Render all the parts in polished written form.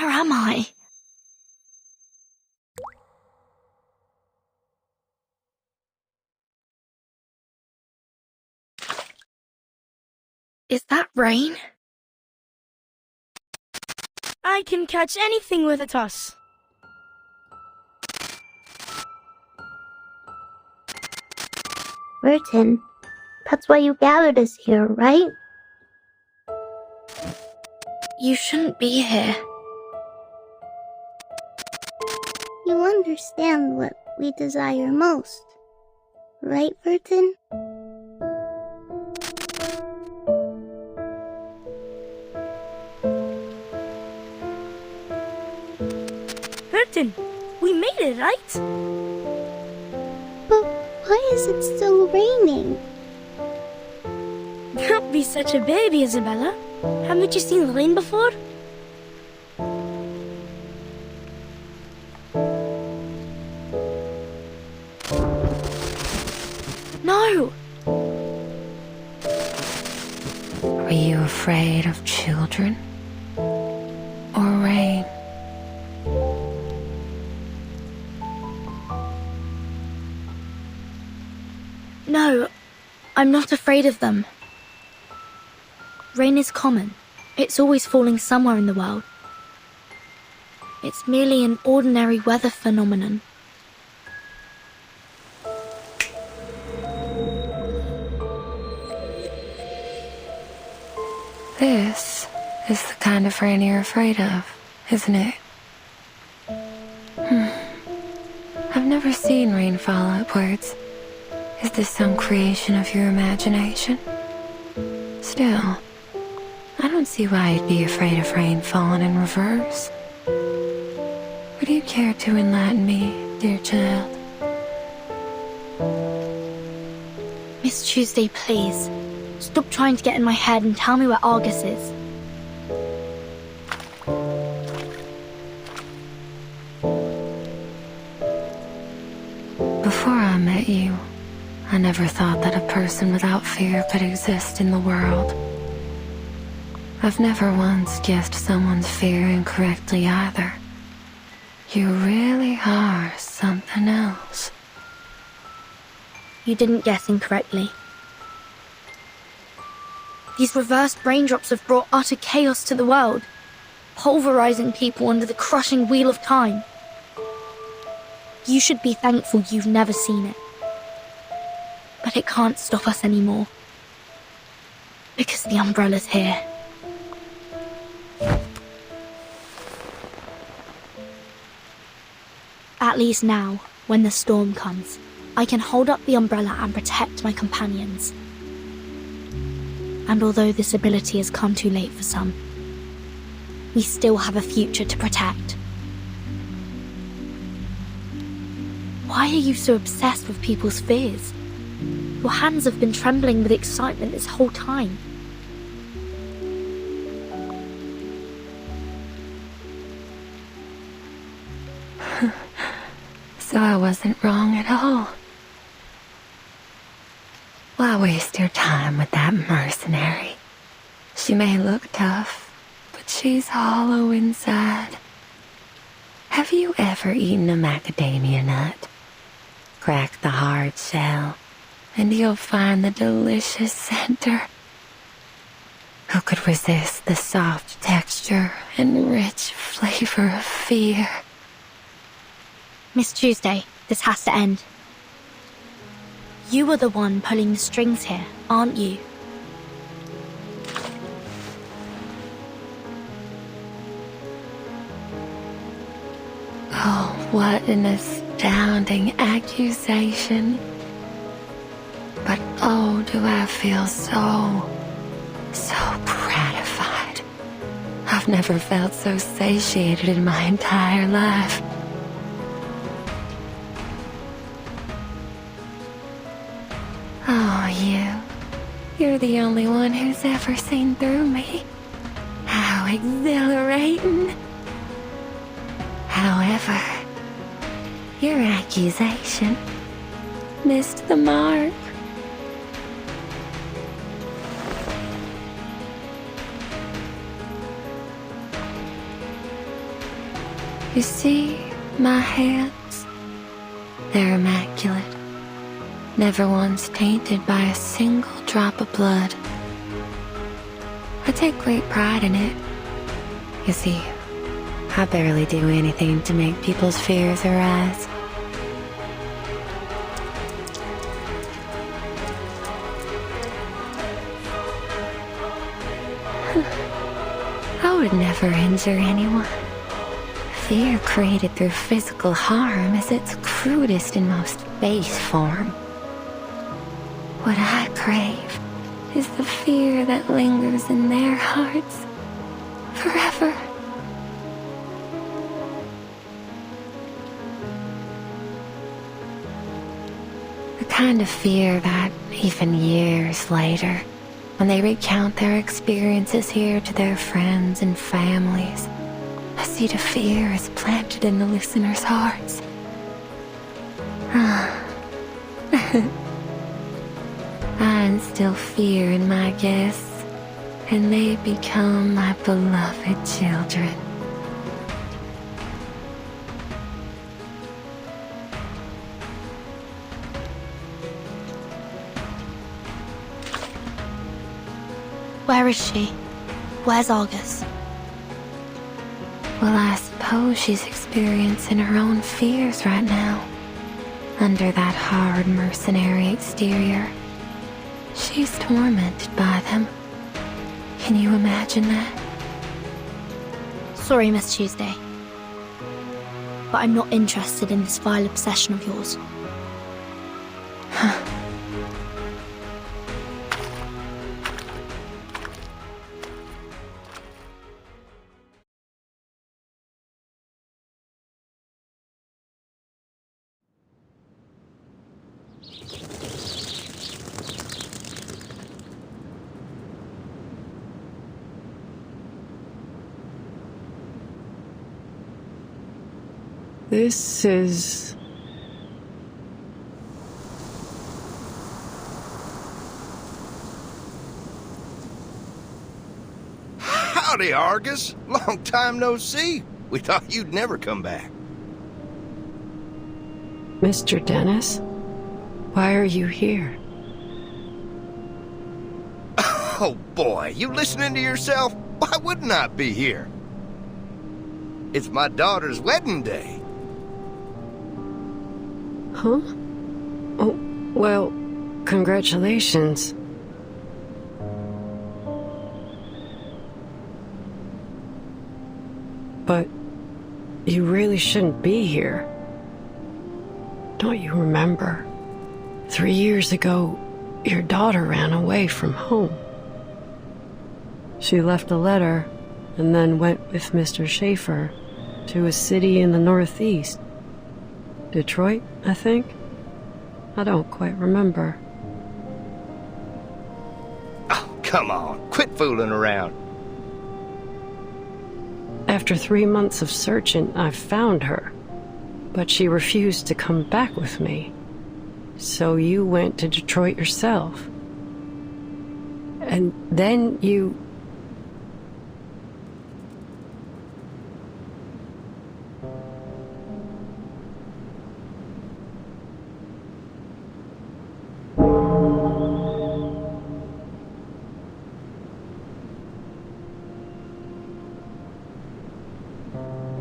Where am I? Is that rain? I can catch anything with a toss. Burton, that's why you gathered us here, right? You shouldn't be here. You understand what we desire most, right, Burton? Burton, we made it, right? But why is it still raining? Don't be such a baby, Isabella. Haven't you seen rain before? No! Are you afraid of children? Or rain? No, I'm not afraid of them. Rain is common. It's always falling somewhere in the world. It's merely an ordinary weather phenomenon. This is the kind of rain you're afraid of, isn't it? I've never seen rain fall upwards. Is this some creation of your imagination? Still, I don't see why you'd be afraid of rain falling in reverse. Would you care to enlighten me, dear child? Miss Tuesday, please. Stop trying to get in my head and tell me where Argus is. Before I met you, I never thought that a person without fear could exist in the world. I've never once guessed someone's fear incorrectly either. You really are something else. You didn't guess incorrectly. These reversed raindrops have brought utter chaos to the world, pulverizing people under the crushing wheel of time. You should be thankful you've never seen it. But it can't stop us anymore. Because the umbrella's here. At least now, when the storm comes, I can hold up the umbrella and protect my companions. And although this ability has come too late for some, we still have a future to protect. Why are you so obsessed with people's fears? Your hands have been trembling with excitement this whole time. So I wasn't wrong at all. Why waste your time with that mercenary? She may look tough, but she's hollow inside. Have you ever eaten a macadamia nut? Crack the hard shell, and you'll find the delicious center. Who could resist the soft texture and rich flavor of fear? Miss Tuesday, this has to end. You were the one pulling the strings here, aren't you? Oh, what an astounding accusation. But oh, do I feel so gratified. I've never felt so satiated in my entire life. Oh, you're the only one who's ever seen through me. How exhilarating. However, your accusation missed the mark. You see my hands? They're immaculate. Never once tainted by a single drop of blood. I take great pride in it. You see, I barely do anything to make people's fears arise. I would never injure anyone. Fear created through physical harm is its crudest and most base form. What I crave is the fear that lingers in their hearts forever. The kind of fear that, even years later, when they recount their experiences here to their friends and families, a seed of fear is planted in the listeners' hearts. I instill fear in my guests, and they become my beloved children. Where is she? Where's Argus? Well, I suppose she's experiencing her own fears right now. Under that hard mercenary exterior, she's tormented by them. Can you imagine that? Sorry, Miss Tuesday. But I'm not interested in this vile obsession of yours. This is... Howdy, Argus. Long time no see. We thought you'd never come back. Mr. Dennis? Why are you here? Oh boy, you listening to yourself? Why wouldn't I be here? It's my daughter's wedding day. Huh? Oh, well, congratulations. But you really shouldn't be here. Don't you remember? 3 years ago, your daughter ran away from home. She left a letter and then went with Mr. Schaefer to a city in the Northeast. Detroit, I think? I don't quite remember. Oh, come on. Quit fooling around. After 3 months of searching, I found her. But she refused to come back with me. So you went to Detroit yourself. And then you...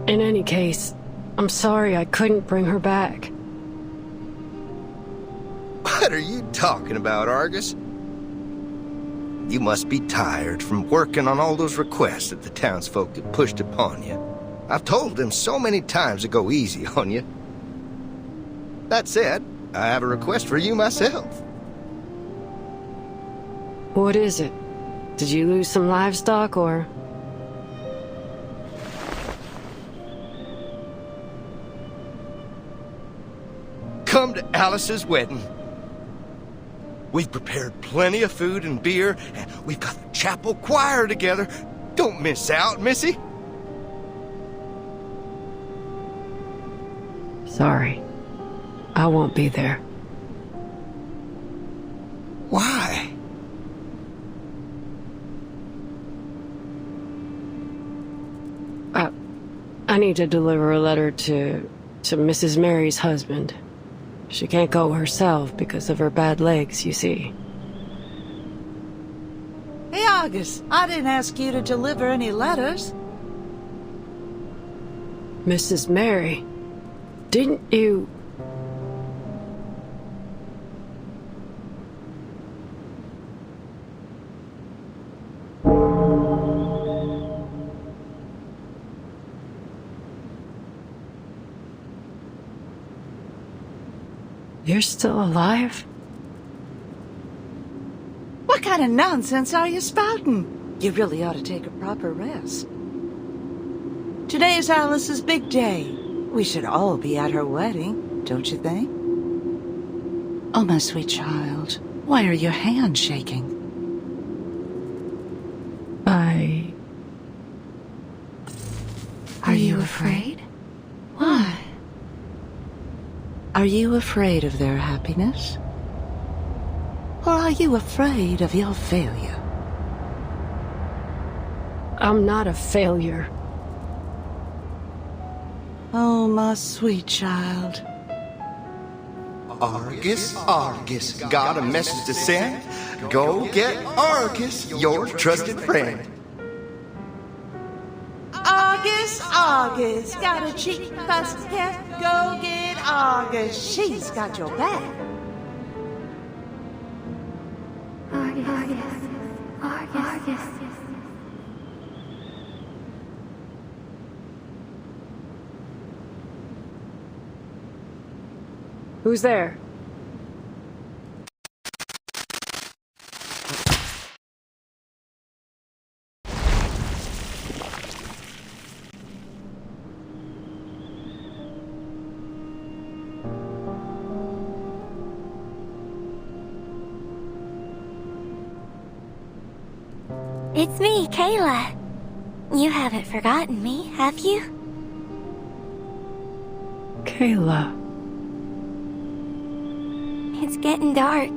In any case, I'm sorry I couldn't bring her back. What are you talking about, Argus? You must be tired from working on all those requests that the townsfolk have pushed upon you. I've told them so many times to go easy on you. That said, I have a request for you myself. What is it? Did you lose some livestock, or...? Come to Alice's wedding. We've prepared plenty of food and beer, and we've got the chapel choir together. Don't miss out, Missy. Sorry. I won't be there. Why? I need to deliver a letter to Mrs. Mary's husband. She can't go herself because of her bad legs, you see. Hey, Argus, I didn't ask you to deliver any letters. Mrs. Mary, didn't you... You're still alive? What kind of nonsense are you spouting? You really ought to take a proper rest. Today is Alice's big day. We should all be at her wedding, don't you think? Oh, my sweet child, why are your hands shaking? Are you afraid? Why? Are you afraid of their happiness? Or are you afraid of your failure? I'm not a failure. Oh, my sweet child. Argus, Argus, got a message to send? Go get Argus, your trusted friend. Argus, Argus, got a cheap basket. Go get Argus, she's got your back. Argus. Who's there? It's me, Kayla. You haven't forgotten me, have you? Kayla. It's getting dark.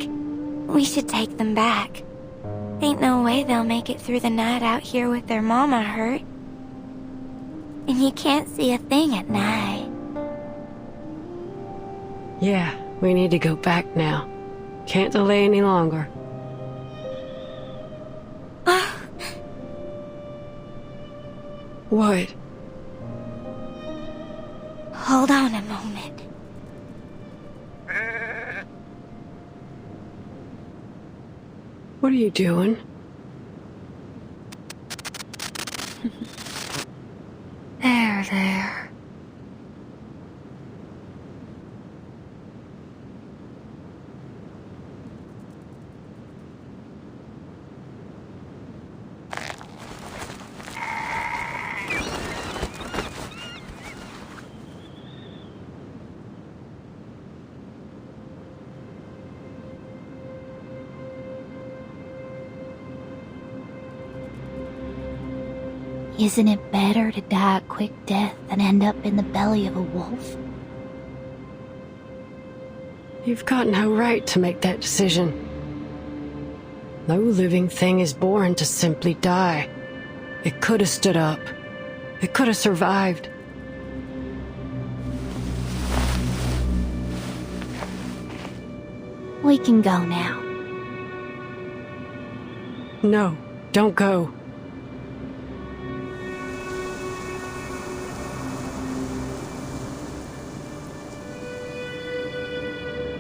We should take them back. Ain't no way they'll make it through the night out here with their mama hurt. And you can't see a thing at night. Yeah, we need to go back now. Can't delay any longer. What? Hold on a moment. What are you doing? There. Isn't it better to die a quick death than end up in the belly of a wolf? You've got no right to make that decision. No living thing is born to simply die. It could have stood up. It could have survived. We can go now. No, don't go.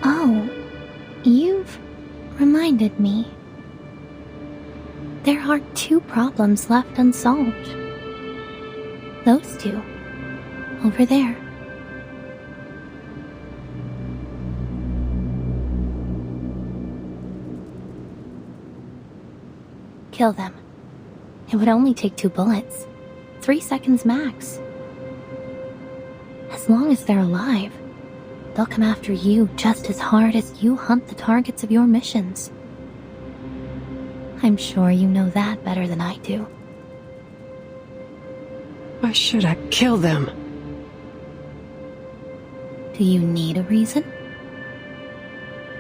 Oh, you've reminded me. There are 2 problems left unsolved. Those 2. Over there. Kill them. It would only take 2 bullets. 3 seconds max. As long as they're alive, they'll come after you just as hard as you hunt the targets of your missions. I'm sure you know that better than I do. Why should I kill them? Do you need a reason?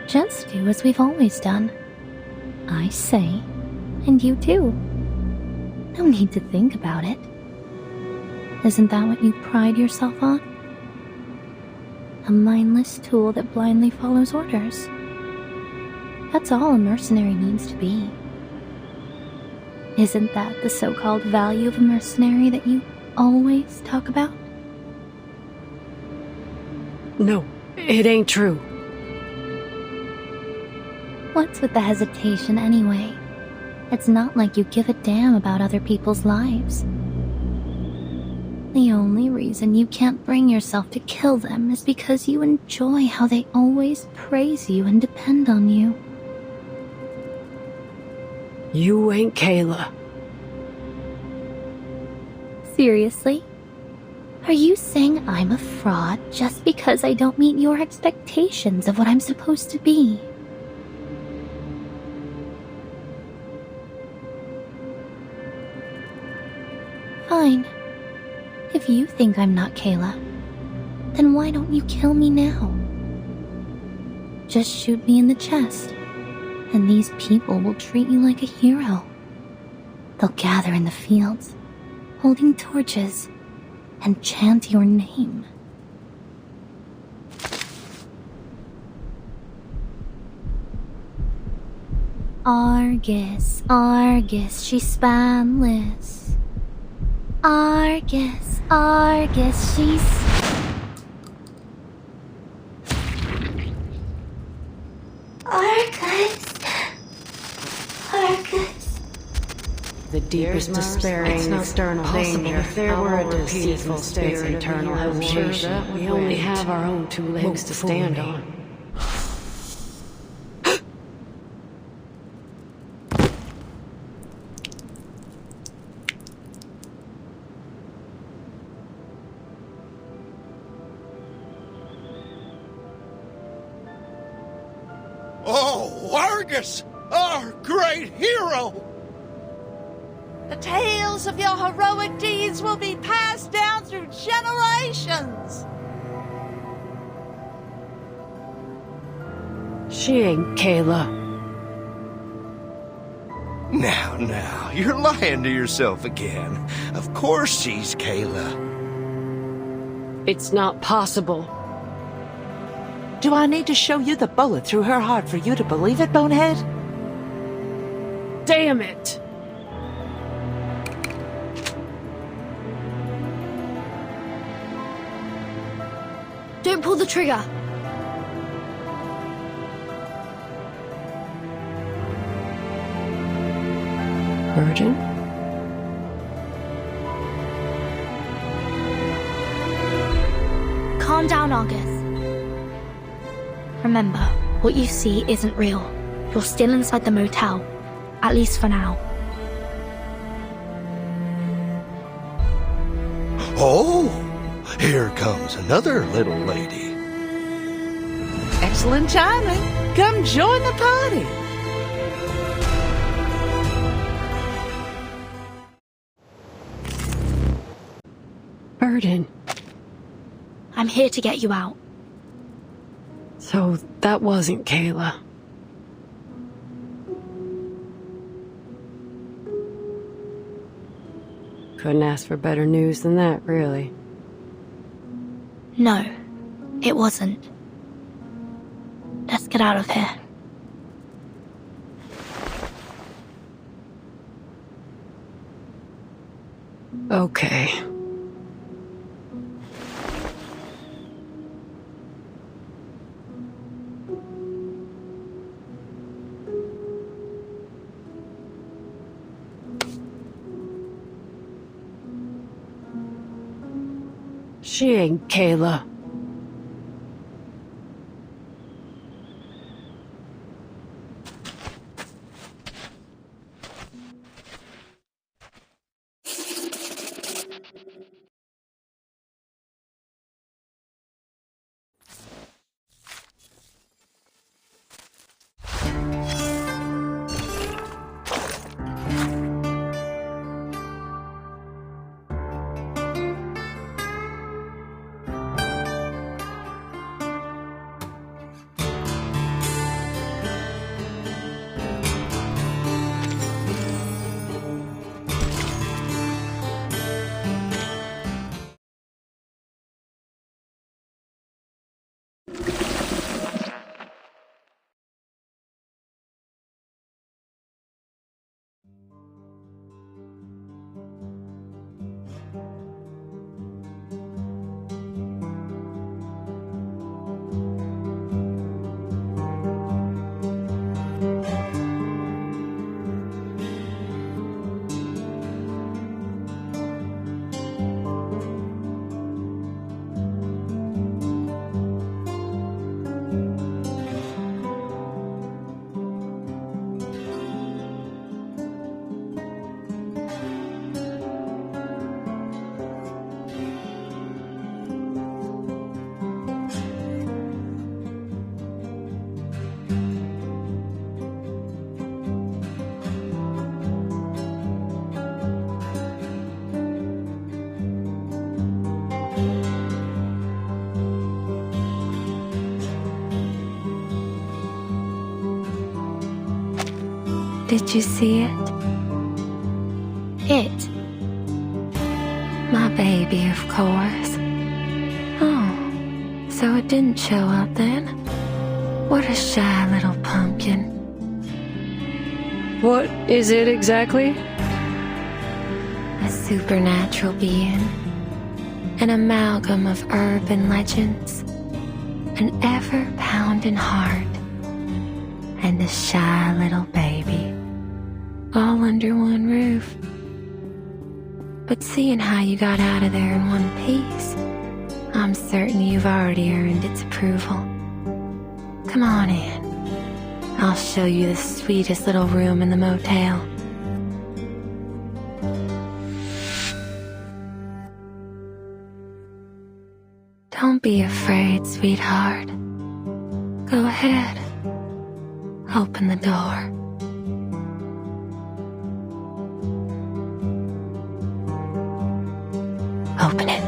Just do as we've always done. I say, and you do. No need to think about it. Isn't that what you pride yourself on? A mindless tool that blindly follows orders. That's all a mercenary needs to be. Isn't that the so-called value of a mercenary that you always talk about? No, it ain't true. What's with the hesitation anyway? It's not like you give a damn about other people's lives. The only reason you can't bring yourself to kill them is because you enjoy how they always praise you and depend on you. You ain't Kayla. Seriously? Are you saying I'm a fraud just because I don't meet your expectations of what I'm supposed to be? Fine. If you think I'm not Kayla, then why don't you kill me now? Just shoot me in the chest, and these people will treat you like a hero. They'll gather in the fields, holding torches, and chant your name. Argus, Argus, she's spanless. Argus, Argus, she's... Argus. Argus. The deepest despairing external danger. If there were a deceitful spirit eternal habitation, we only have our own two legs to stand on. Oh, Argus! Our great hero! The tales of your heroic deeds will be passed down through generations. She ain't Kayla. Now, you're lying to yourself again. Of course she's Kayla. It's not possible. Do I need to show you the bullet through her heart for you to believe it, Bonehead? Damn it! Don't pull the trigger. Virgin? Calm down, Argus. Remember, what you see isn't real. You're still inside the motel. At least for now. Oh, here comes another little lady. Excellent timing. Come join the party. Burden. I'm here to get you out. So that wasn't Kayla. Couldn't ask for better news than that, really. No, it wasn't. Let's get out of here. Okay. She ain't Kayla. Did you see it? It. My baby, of course. Oh, so it didn't show up then? What a shy little pumpkin. What is it exactly? A supernatural being. An amalgam of urban legends. An ever-pounding heart. And a shy little baby. All under one roof. But seeing how you got out of there in one piece, I'm certain you've already earned its approval. Come on in. I'll show you the sweetest little room in the motel. Don't be afraid, sweetheart. Go ahead. Open the door. Open it.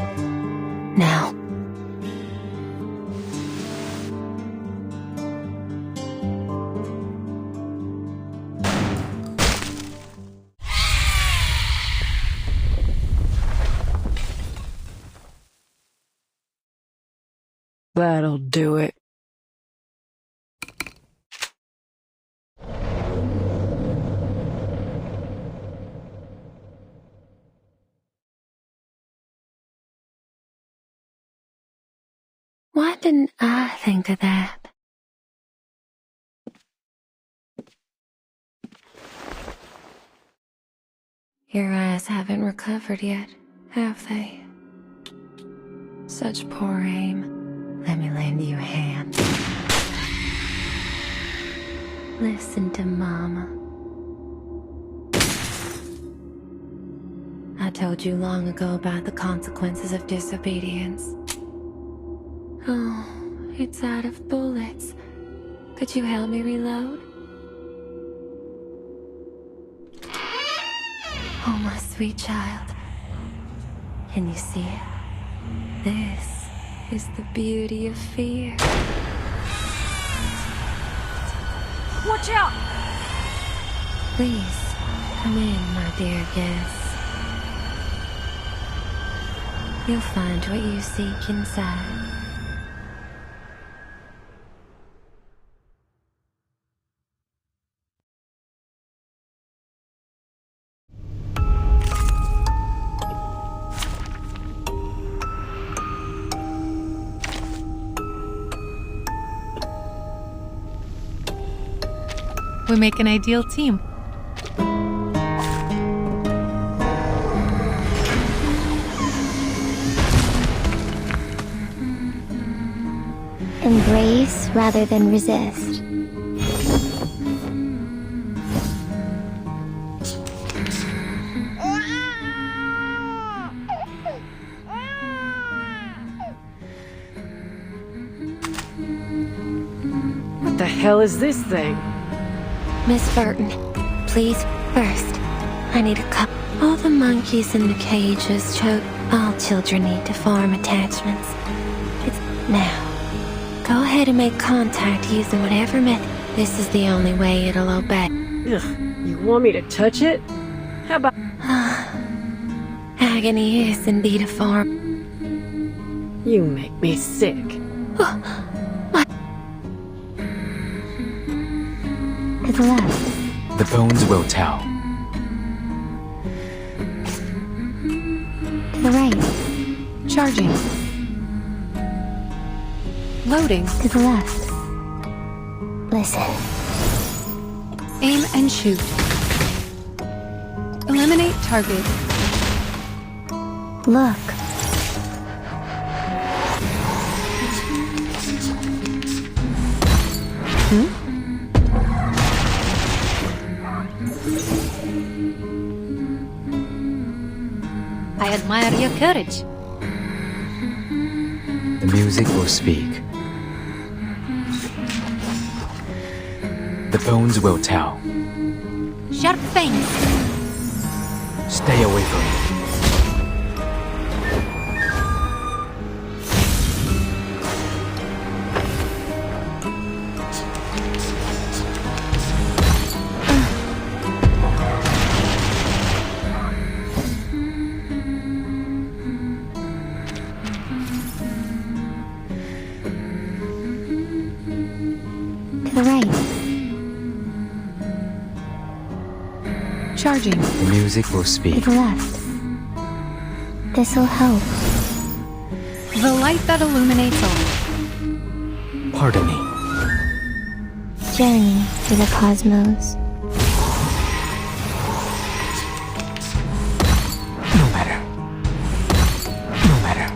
Now. That'll do it. Why didn't I think of that? Your eyes haven't recovered yet, have they? Such poor aim. Let me lend you a hand. Listen to Mama. I told you long ago about the consequences of disobedience. Oh, it's out of bullets. Could you help me reload? Oh, my sweet child. Can you see it? This is the beauty of fear. Watch out! Please, come in, my dear guest. You'll find what you seek inside. We make an ideal team. Embrace rather than resist. What the hell is this thing? Miss Burton, please, first, I need a cup. All the monkeys in the cages choke. All children need to form attachments. It's now. Go ahead and make contact using whatever method. This is the only way it'll obey. Ugh, you want me to touch it? How about... Agony is indeed a form. You make me sick. To the left. The bones will tell. To the right. Charging. Loading. To the left. Listen. Aim and shoot. Eliminate target. Look. I admire your courage. The music will speak. The bones will tell. Sharp fangs. Stay away from me. Charging. The music will To speak. the left. This'll help. The light that illuminates all. Pardon me. Journey through the cosmos. No matter. No matter.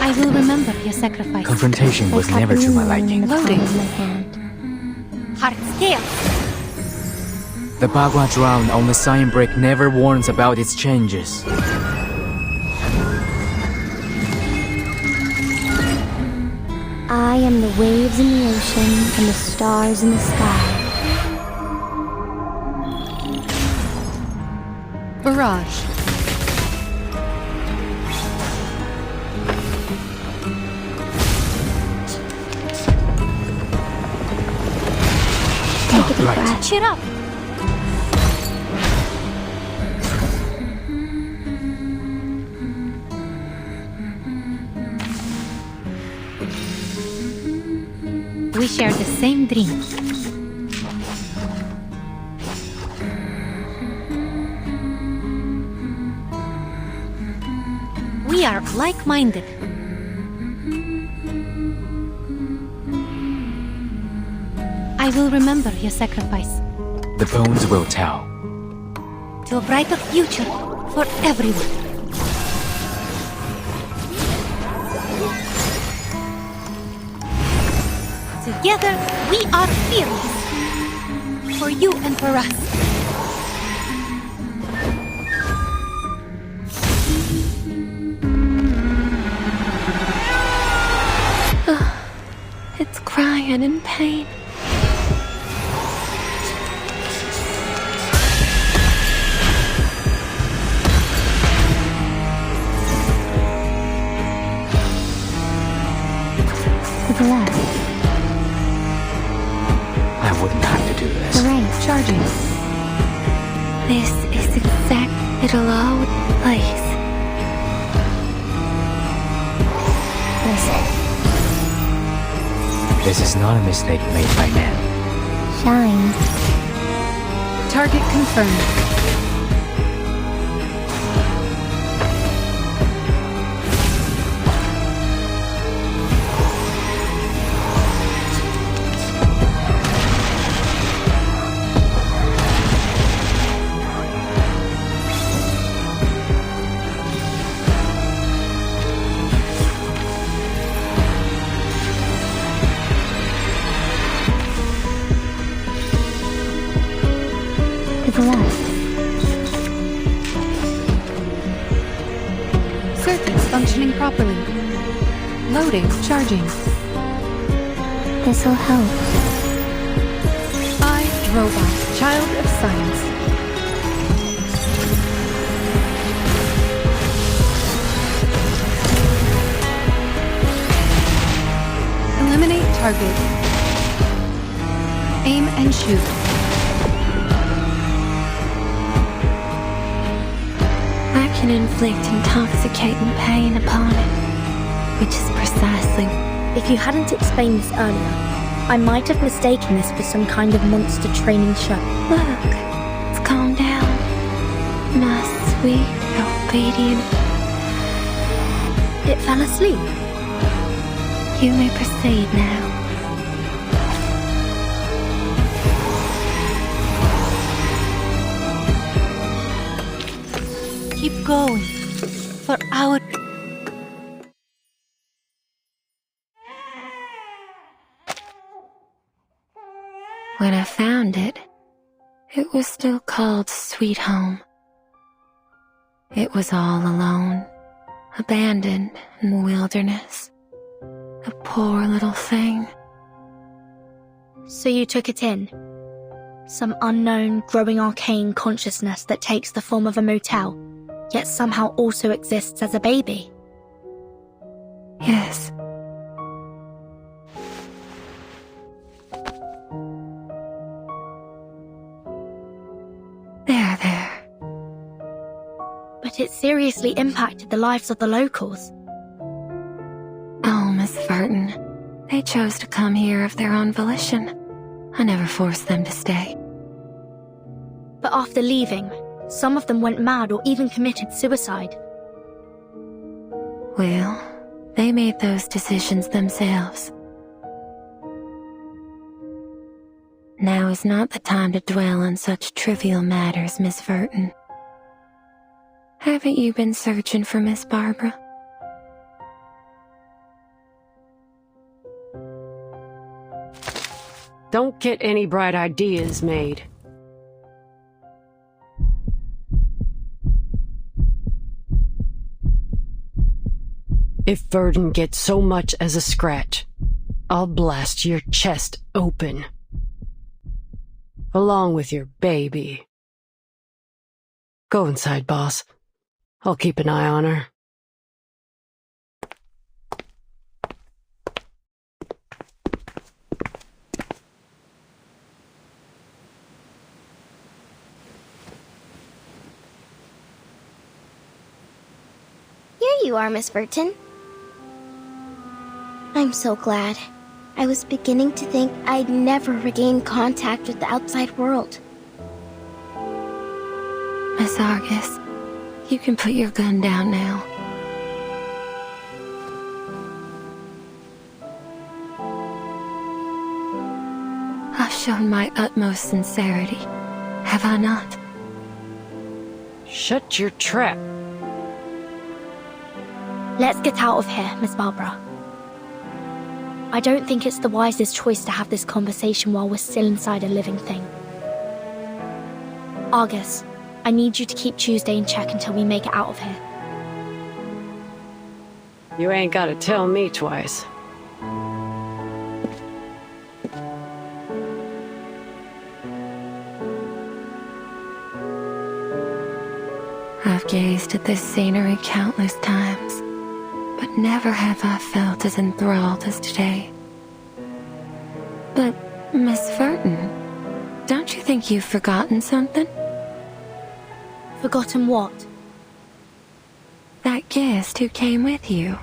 I will remember your sacrifice. Confrontation was I never caught to my the moon in liking. the palm Loading. of my hand. Heart's tail. The Bagua drowned on the sign brick never warns about its changes. I am the waves in the ocean and the stars in the sky. Barrage. Take a deep Right. breath. Cheer up. We share the same dream. We are like-minded. I will remember your sacrifice The bones will tell. to a brighter future for everyone. Together, we are fearless. For you and for us. It's crying in pain. To the left. I wouldn't have to do To this. the right. Charging. This is exact. It'll all place. Listen. This is not a mistake made by man. Shine. Target confirmed. To the left. Circuits functioning properly. Loading. Charging. This'll help. I, Robot, child of science. Eliminate target. Aim and shoot. I can inflict intoxicating pain upon it, which is precisely. If you hadn't explained this earlier, I might have mistaken this for some kind of monster training show. Look, it's calmed down. My sweet, obedient. It fell asleep. You may proceed now. Keep going. For our... When I found it, it was still called Sweet Home. It was all alone, abandoned in the wilderness. A poor little thing. So you took it in. Some unknown, growing arcane consciousness that takes the form of a motel, yet somehow also exists as a baby. Yes. There. But it seriously impacted the lives of the locals. Oh, Miss Verton, they They chose to come here of their own volition. I never forced them to stay. But after leaving, some of them went mad or even committed suicide. Well, they made those decisions themselves. Now is not the time to dwell on such trivial matters, Miss Verton. Haven't you been searching for Miss Barbara? Don't get any bright ideas made. If Verdon gets so much as a scratch, I'll blast your chest open. Along with your baby. Go inside, boss. I'll keep an eye on her. Here you are, Miss Burton. I'm so glad. I was beginning to think I'd never regain contact with the outside world. Miss Argus, you can put your gun down now. I've shown my utmost sincerity, have I not? Shut your trap. Let's get out of here, Miss Barbara. I don't think it's the wisest choice to have this conversation while we're still inside a living thing. Argus, I need you to keep Tuesday in check until we make it out of here. You ain't gotta tell me twice. I've gazed at this scenery countless times, but never have I felt as enthralled as today. But, Miss Verton, don't you think you've forgotten something? Forgotten what? That guest who came with you.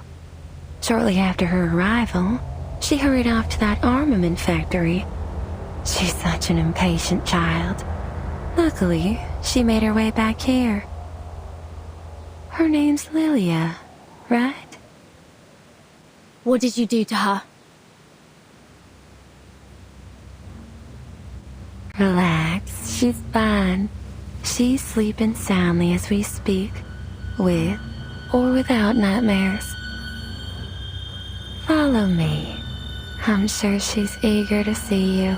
Shortly after her arrival, she hurried off to that armament factory. She's such an impatient child. Luckily, she made her way back here. Her name's Lilia, right? What did you do to her? Relax, she's fine. She's sleeping soundly as we speak, with or without nightmares. Follow me. I'm sure she's eager to see you.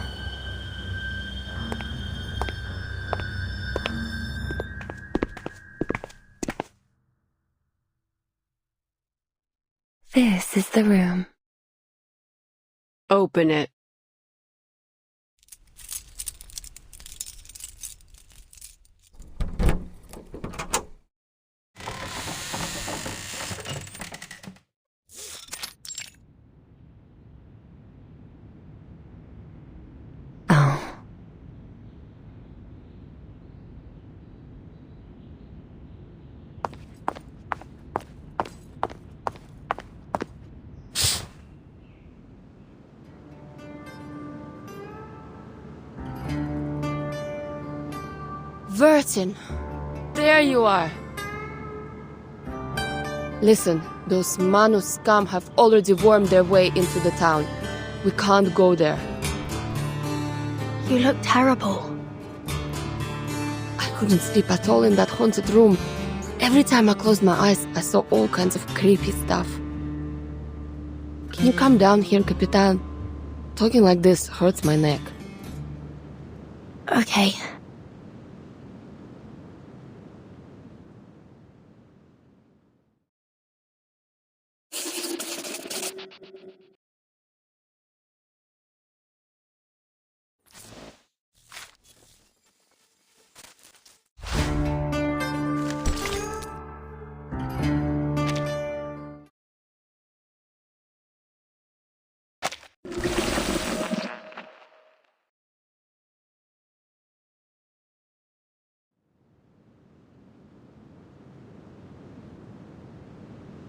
This is the room. Open it. Oh. Verton, there you are. Listen, those Manu scum have already wormed their way into the town. We can't go there. You look terrible. I couldn't sleep at all in that haunted room. Every time I closed my eyes, I saw all kinds of creepy stuff. Can you come down here, Capitan? Talking like this hurts my neck. Okay.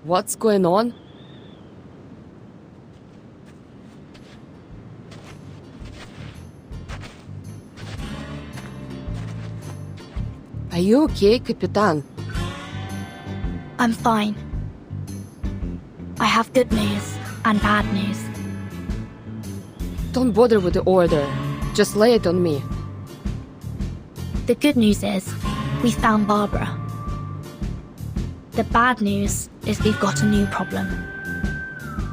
What's going on? Are you okay, Capitan? I'm fine. I have good news and bad news. Don't bother with the order. Just lay it on me. The good news is, we found Barbara. The bad news is we've got a new problem.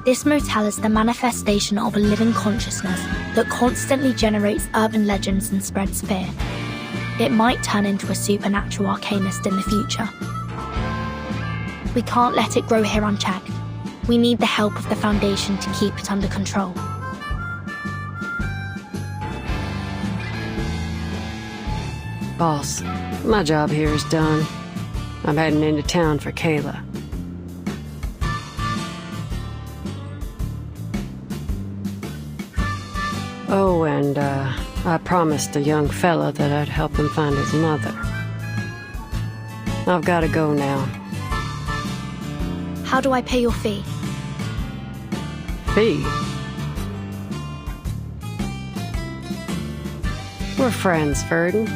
This motel is the manifestation of a living consciousness that constantly generates urban legends and spreads fear. It might turn into a supernatural arcanist in the future. We can't let it grow here unchecked. We need the help of the Foundation to keep it under control. Boss, my job here is done. I'm heading into town for Kayla. Oh, and I promised the young fella that I'd help him find his mother. I've got to go now. How do I pay your fee? Fee? We're friends, Verdon.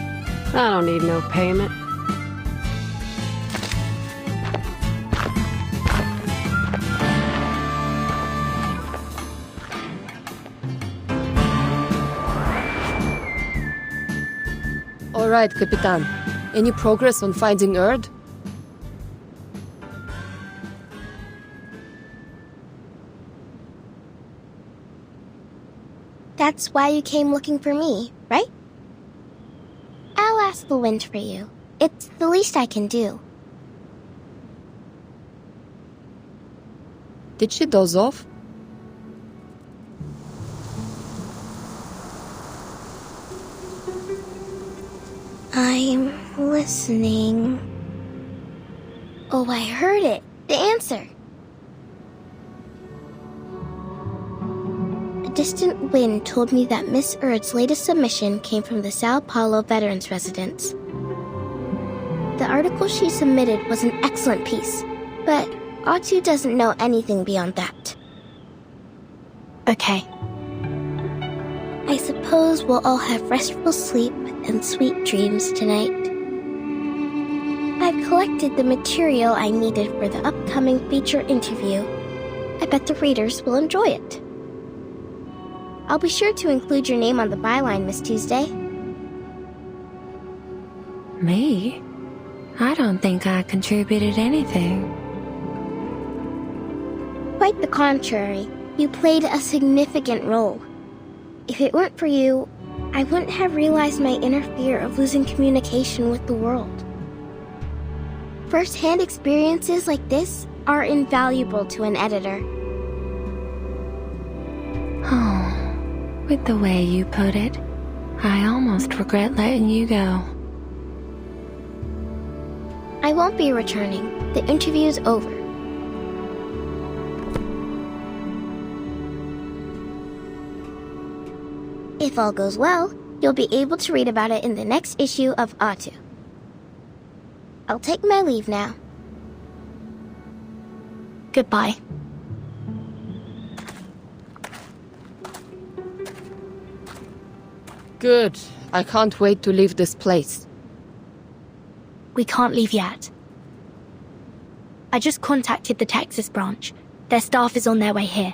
I don't need no payment. All right, Capitan. Any progress on finding Erd? That's why you came looking for me, right? I'll ask the wind for you. It's the least I can do. Did she doze off? I'm listening. Oh, I heard it. The answer. A distant wind told me that Miss Erd's latest submission came from the Sao Paulo Veterans Residence. The article she submitted was an excellent piece, but Otto doesn't know anything beyond that. Okay. I suppose we'll all have restful sleep and sweet dreams tonight. I've collected the material I needed for the upcoming feature interview. I bet the readers will enjoy it. I'll be sure to include your name on the byline, Miss Tuesday. Me? I don't think I contributed anything. Quite the contrary. You played a significant role. If it weren't for you, I wouldn't have realized my inner fear of losing communication with the world. First-hand experiences like this are invaluable to an editor. Oh, with the way you put it, I almost regret letting you go. I won't be returning. The interview's over. If all goes well, you'll be able to read about it in the next issue of Otto. I'll take my leave now. Goodbye. Good. I can't wait to leave this place. We can't leave yet. I just contacted the Texas branch. Their staff is on their way here.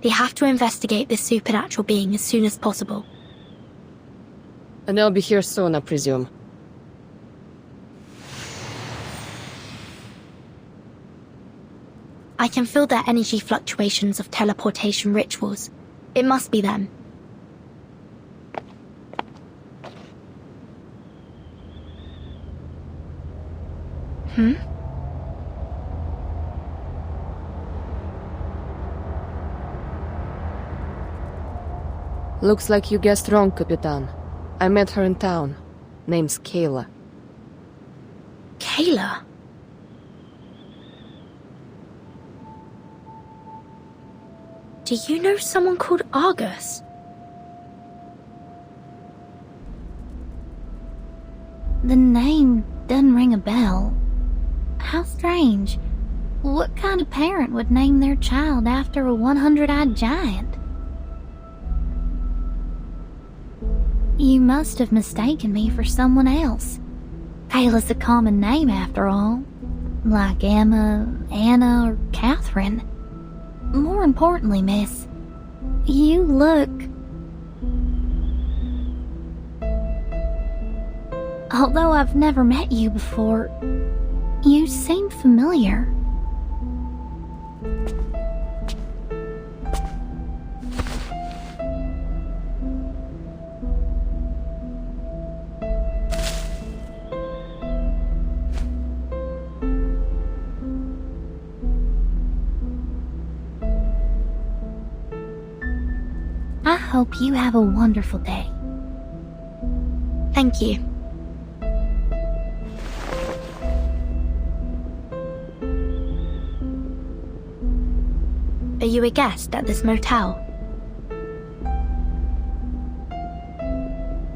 They have to investigate this supernatural being as soon as possible. And they'll be here soon, I presume. I can feel their energy fluctuations of teleportation rituals. It must be them. Looks like you guessed wrong, Capitan. I met her in town. Name's Kayla. Kayla? Do you know someone called Argus? The name doesn't ring a bell. How strange. What kind of parent would name their child after a 100-eyed giant? You must have mistaken me for someone else. Kayla's a common name after all. Like Emma, Anna, or Catherine. More importantly, miss, you look... Although I've never met you before, you seem familiar. I hope you have a wonderful day. Thank you. Are you a guest at this motel?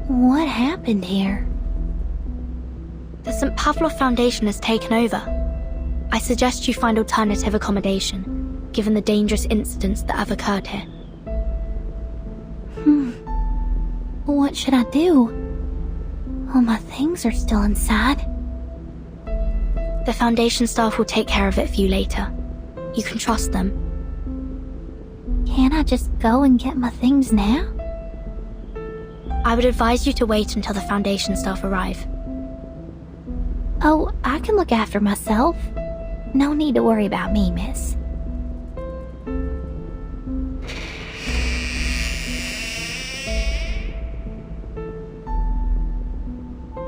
What happened here? The St. Pavlov Foundation has taken over. I suggest you find alternative accommodation, given the dangerous incidents that have occurred here. What should I do? All my things are still inside. The Foundation staff will take care of it for you later. You can trust them. Can't I just go and get my things now? I would advise you to wait until the Foundation staff arrive. Oh, I can look after myself. No need to worry about me, miss.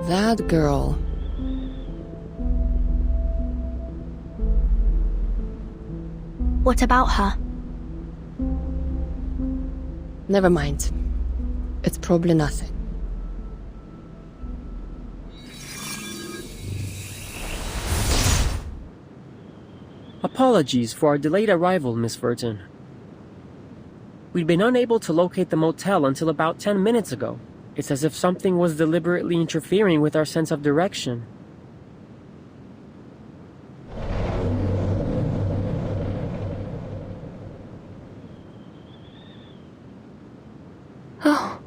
That girl. What about her? Never mind. It's probably nothing. Apologies for our delayed arrival, Miss Verton. We'd been unable to locate the motel until about 10 minutes ago. It's as if something was deliberately interfering with our sense of direction. Oh.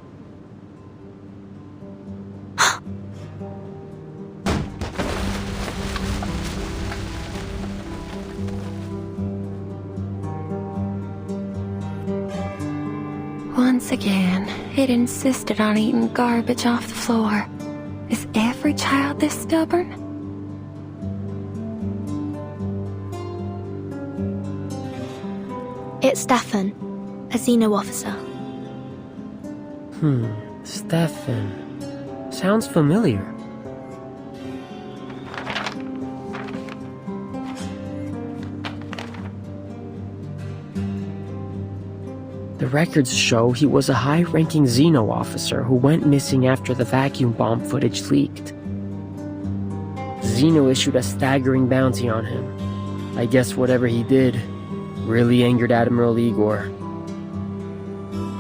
Once again, it insisted on eating garbage off the floor. Is every child this stubborn? It's Stefan, a Xeno officer. Stefan. Sounds familiar. The records show he was a high-ranking Xeno officer who went missing after the vacuum bomb footage leaked. Xeno issued a staggering bounty on him. I guess whatever he did really angered Admiral Igor.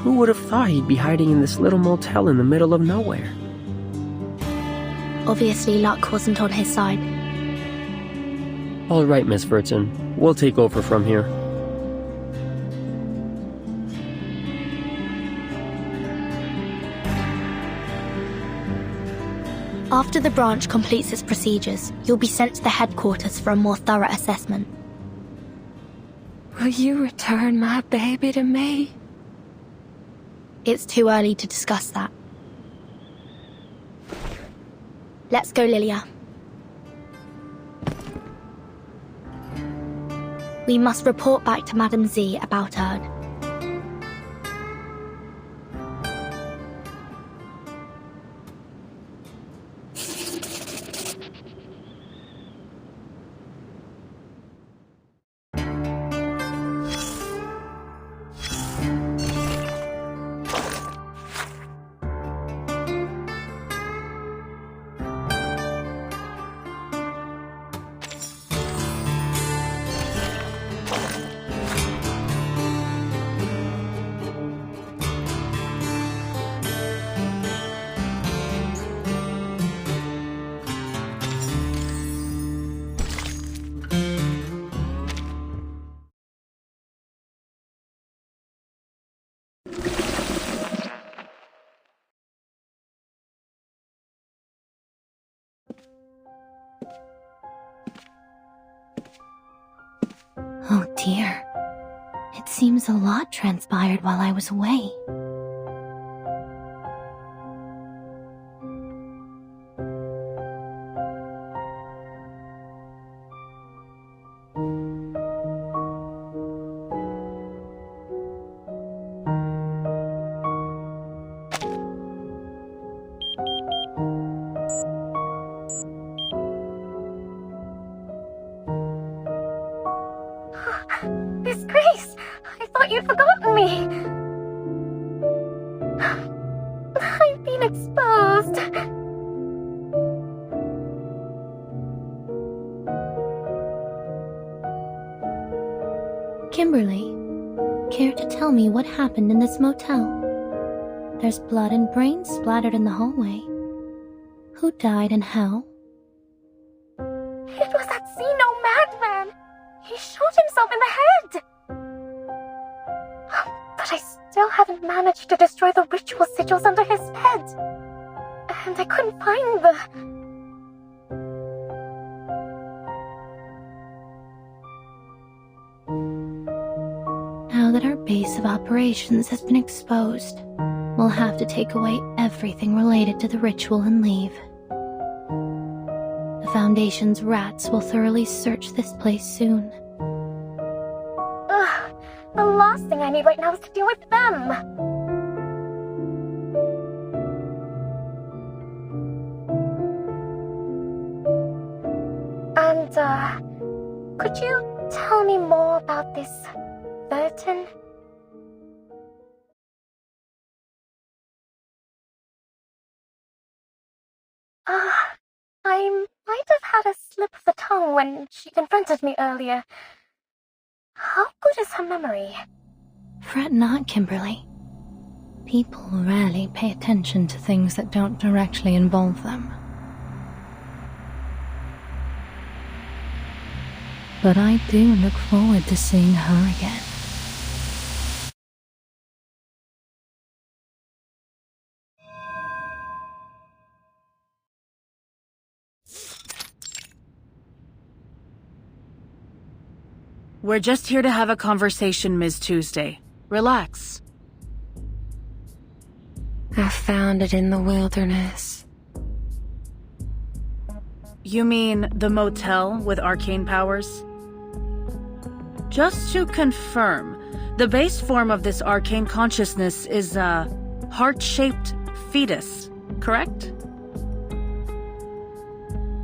Who would have thought he'd be hiding in this little motel in the middle of nowhere? Obviously, luck wasn't on his side. All right, Miss Verton. We'll take over from here. After the branch completes its procedures, you'll be sent to the headquarters for a more thorough assessment. Will you return my baby to me? It's too early to discuss that. Let's go, Lilia. We must report back to Madame Z about Erd. dear. It seems a lot transpired while I was away. Miss Grace, I thought you'd forgotten me. I've been exposed. Kimberly, care to tell me what happened in this motel? There's blood and brains splattered in the hallway. Who died and how? It was that Xeno madman. He shot himself in the head. But I still haven't managed to destroy the ritual sigils under his bed. And I couldn't find the... Now that our base of operations has been exposed, we'll have to take away everything related to the ritual and leave. The Foundation's rats will thoroughly search this place soon. The last thing I need right now is to deal with them. And, could you tell me more about this Burton? I might have had a slip of the tongue when she confronted me earlier. How good is her memory? Fret not, Kimberly. People rarely pay attention to things that don't directly involve them. But I do look forward to seeing her again. We're just here to have a conversation, Ms. Tuesday. Relax. I found it in the wilderness. You mean the motel with arcane powers? Just to confirm, the base form of this arcane consciousness is a heart-shaped fetus, correct?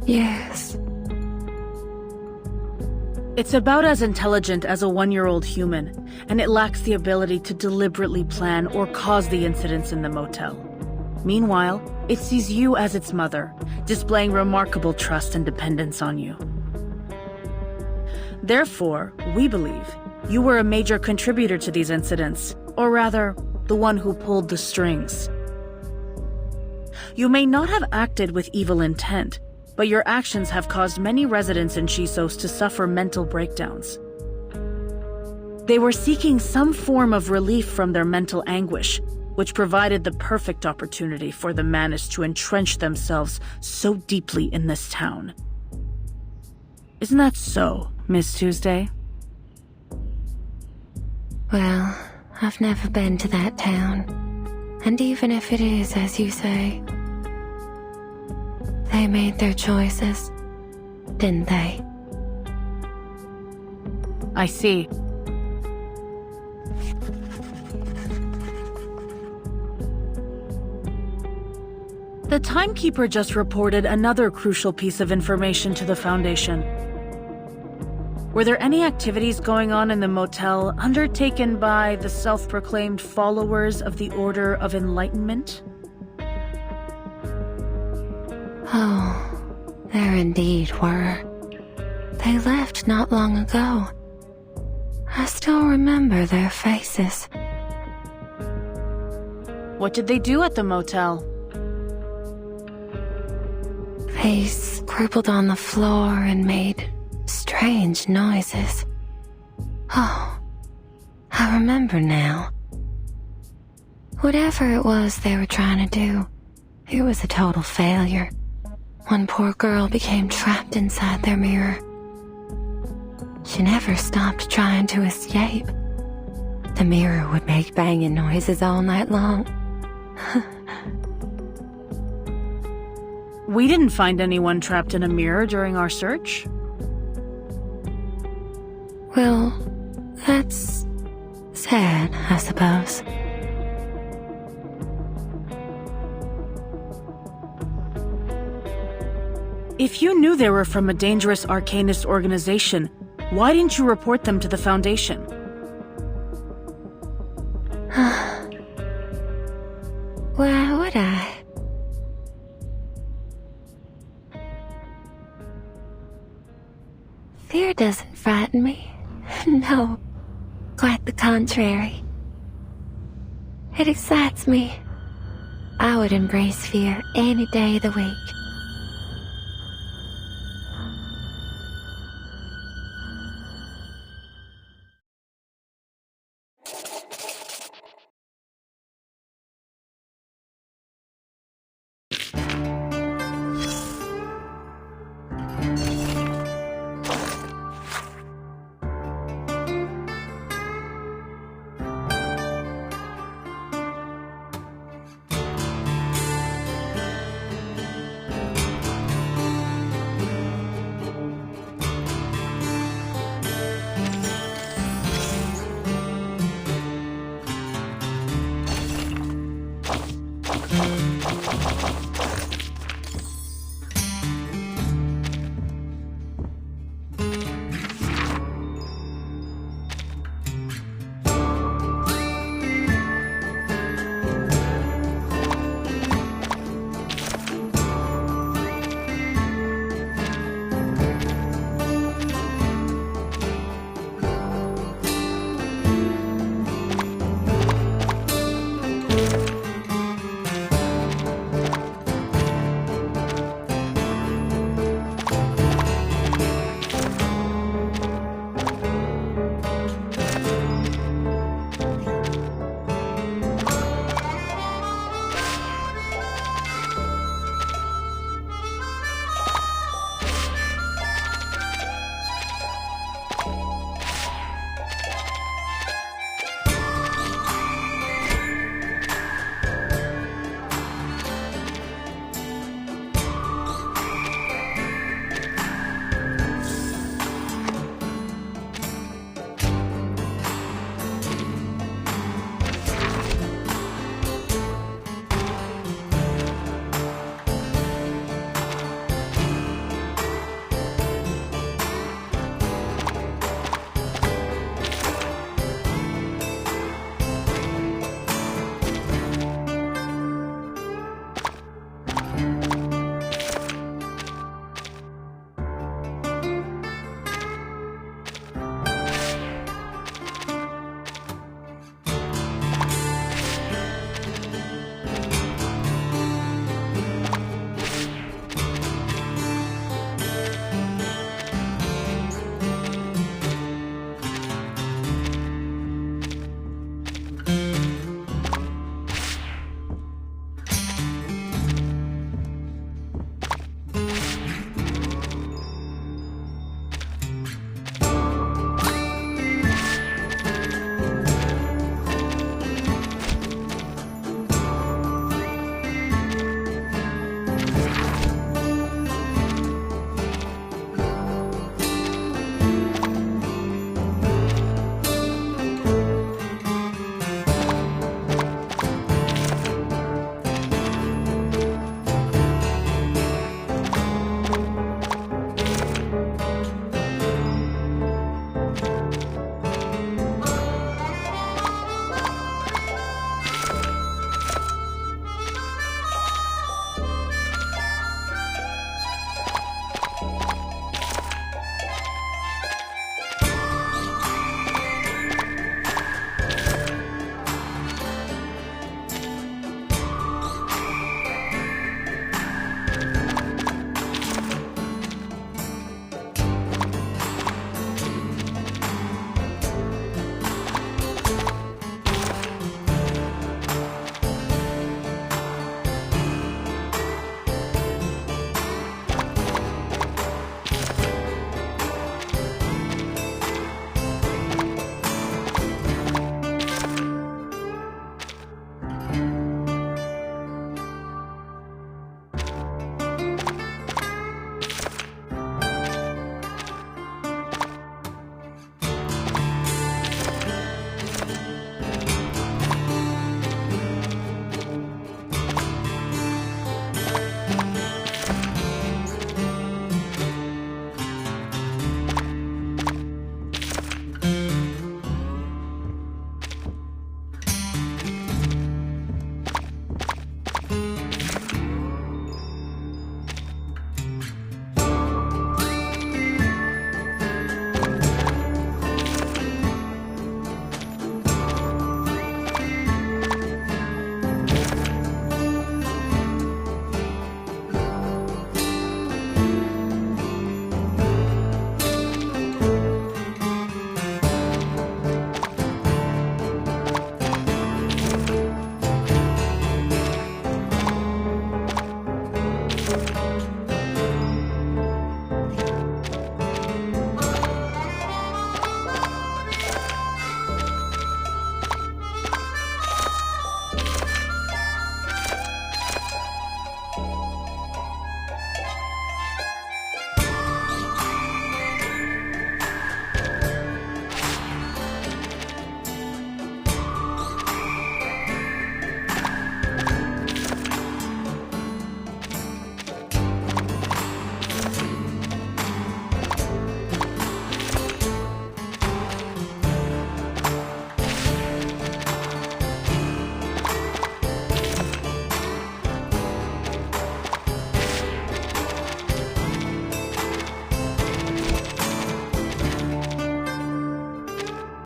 Yes. It's about as intelligent as a 1-year-old human, and it lacks the ability to deliberately plan or cause the incidents in the motel. Meanwhile, it sees you as its mother, displaying remarkable trust and dependence on you. Therefore, we believe you were a major contributor to these incidents, or rather, the one who pulled the strings. You may not have acted with evil intent, but your actions have caused many residents in Chisos to suffer mental breakdowns. They were seeking some form of relief from their mental anguish, which provided the perfect opportunity for the Manus to entrench themselves so deeply in this town. Isn't that so, Miss Tuesday? Well, I've never been to that town. And even if it is, as you say, they made their choices, didn't they? I see. The Timekeeper just reported another crucial piece of information to the Foundation. Were there any activities going on in the motel undertaken by the self-proclaimed followers of the Order of Enlightenment? Oh, there indeed were. They left not long ago. I still remember their faces. What did they do at the motel? They scribbled on the floor and made strange noises. Oh, I remember now. Whatever it was they were trying to do, it was a total failure. One poor girl became trapped inside their mirror. She never stopped trying to escape. The mirror would make banging noises all night long. We didn't find anyone trapped in a mirror during our search. Well, that's sad, I suppose. If you knew they were from a dangerous arcanist organization, why didn't you report them to the Foundation? Why would I? Fear doesn't frighten me. No, quite the contrary. It excites me. I would embrace fear any day of the week.